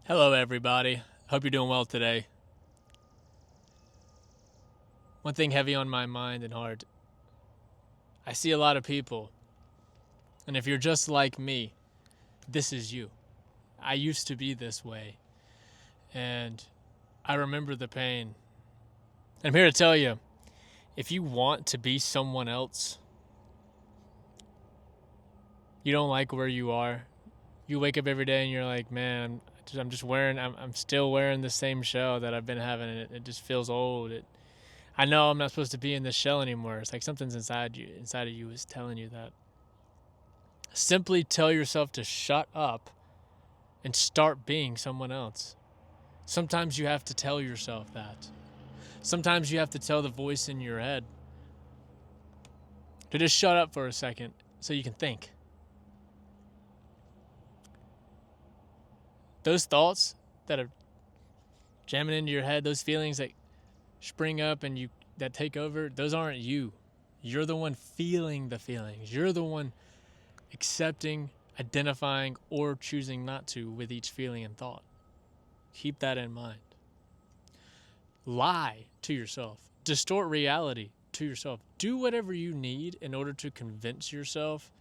Hello, everybody. Hope you're doing well today. One thing heavy on my mind and heart, I see a lot of people, and if you're just like me, this is you. I used to be this way, and I remember the pain. And I'm here to tell you, if you want to be someone else, you don't like where you are, you wake up every day and you're like, man, I'm still wearing the same shell that I've been having, and it just feels old. I know I'm not supposed to be in this shell anymore. It's like something's inside of you is telling you that. Simply tell yourself to shut up and start being someone else. Sometimes you have to tell yourself that. Sometimes you have to tell the voice in your head to just shut up for a second so you can think. Those thoughts that are jamming into your head, those feelings that spring up and you that take over, those aren't you. You're the one feeling the feelings. You're the one accepting, identifying, or choosing not to with each feeling and thought. Keep that in mind. Lie to yourself. Distort reality to yourself. Do whatever you need in order to convince yourself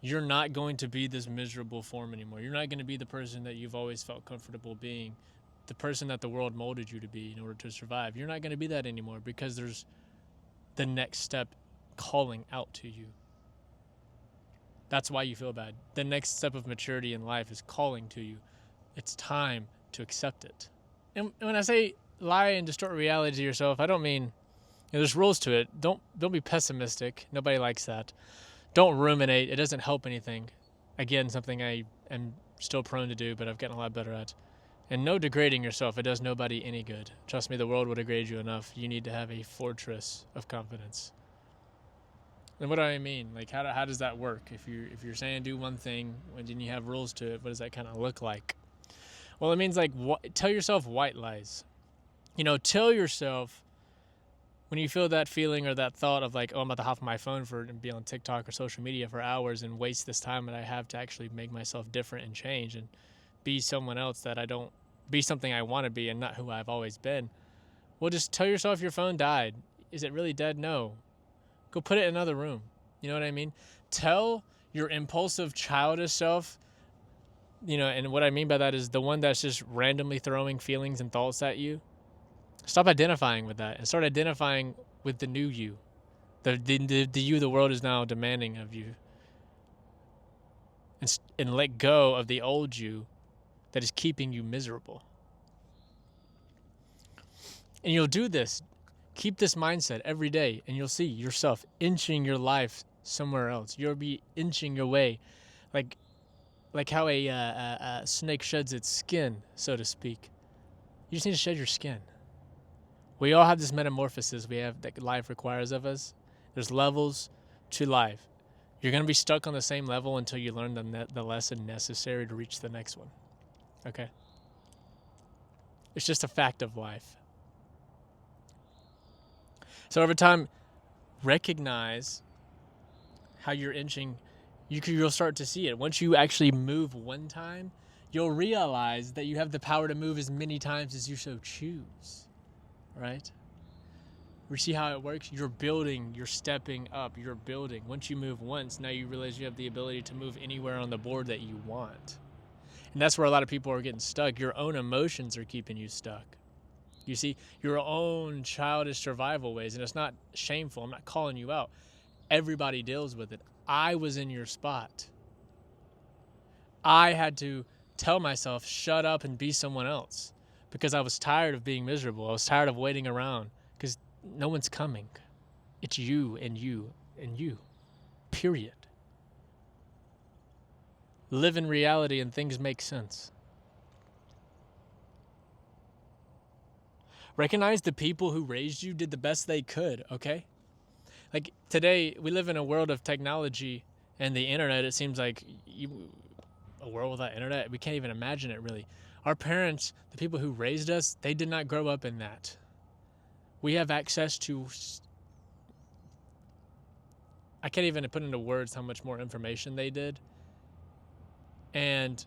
you're not going to be this miserable form anymore. You're not going to be the person that you've always felt comfortable being, the person that the world molded you to be in order to survive. You're not going to be that anymore because there's the next step calling out to you. That's why you feel bad. The next step of maturity in life is calling to you. It's time to accept it. And when I say lie and distort reality to yourself, I don't mean there's rules to it. Don't be pessimistic. Nobody likes that. Don't ruminate. It doesn't help anything. Again, something I am still prone to do, but I've gotten a lot better at. And no degrading yourself. It does nobody any good. Trust me, the world will degrade you enough. You need to have a fortress of confidence. And what do I mean? Like, how does that work? If you're saying do one thing, when then you have rules to it, what does that kind of look like? Well, it means like tell yourself white lies. Tell yourself when you feel that feeling or that thought of like, oh, I'm about to hop on my phone and be on TikTok or social media for hours and waste this time that I have to actually make myself different and change and be someone else that I don't be something I want to be and not who I've always been. Well, just tell yourself your phone died. Is it really dead? No. Go put it in another room. You know what I mean? Tell your impulsive, childish self, and what I mean by that is the one that's just randomly throwing feelings and thoughts at you. Stop identifying with that and start identifying with the new you, the you the world is now demanding of you. And let go of the old you that is keeping you miserable. And you'll do this. Keep this mindset every day, and you'll see yourself inching your life somewhere else. You'll be inching your way, like how a snake sheds its skin, so to speak. You just need to shed your skin. We all have this metamorphosis that life requires of us. There's levels to life. You're going to be stuck on the same level until you learn the lesson necessary to reach the next one. Okay? It's just a fact of life. So over time, recognize how you're inching. You'll start to see it. Once you actually move one time, you'll realize that you have the power to move as many times as you so choose. Right? We see how it works. You're building, you're stepping up, you're building. Once you move once, now you realize you have the ability to move anywhere on the board that you want. And that's where a lot of people are getting stuck. Your own emotions are keeping you stuck. You see, your own childish survival ways, and it's not shameful. I'm not calling you out. Everybody deals with it. I was in your spot. I had to tell myself, shut up and be someone else, because I was tired of being miserable. I was tired of waiting around because no one's coming. It's you and you and you. Period. Live in reality and things make sense. Recognize the people who raised you did the best they could, okay? Like today, we live in a world of technology and the internet. It seems like a world without internet, we can't even imagine it really. Our parents, the people who raised us, they did not grow up in that. We have access to, I can't even put into words how much more information they did. And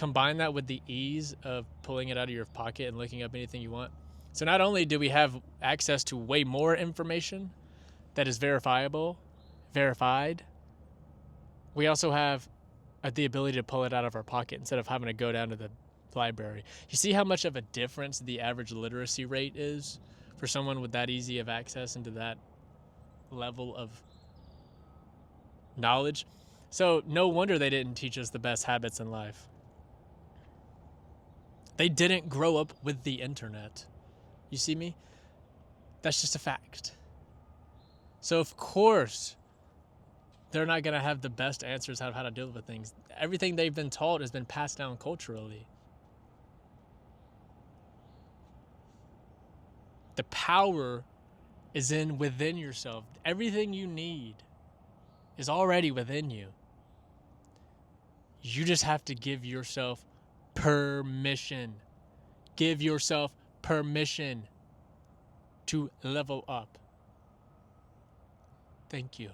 Combine that with the ease of pulling it out of your pocket and looking up anything you want. So not only do we have access to way more information that is verified, we also have the ability to pull it out of our pocket instead of having to go down to the library. You see how much of a difference the average literacy rate is for someone with that easy of access into that level of knowledge? So no wonder they didn't teach us the best habits in life. They didn't grow up with the internet. You see me? That's just a fact. So of course, they're not going to have the best answers on how to deal with things. Everything they've been taught has been passed down culturally. The power is within yourself. Everything you need is already within you. You just have to give yourself permission. Give yourself permission to level up. Thank you.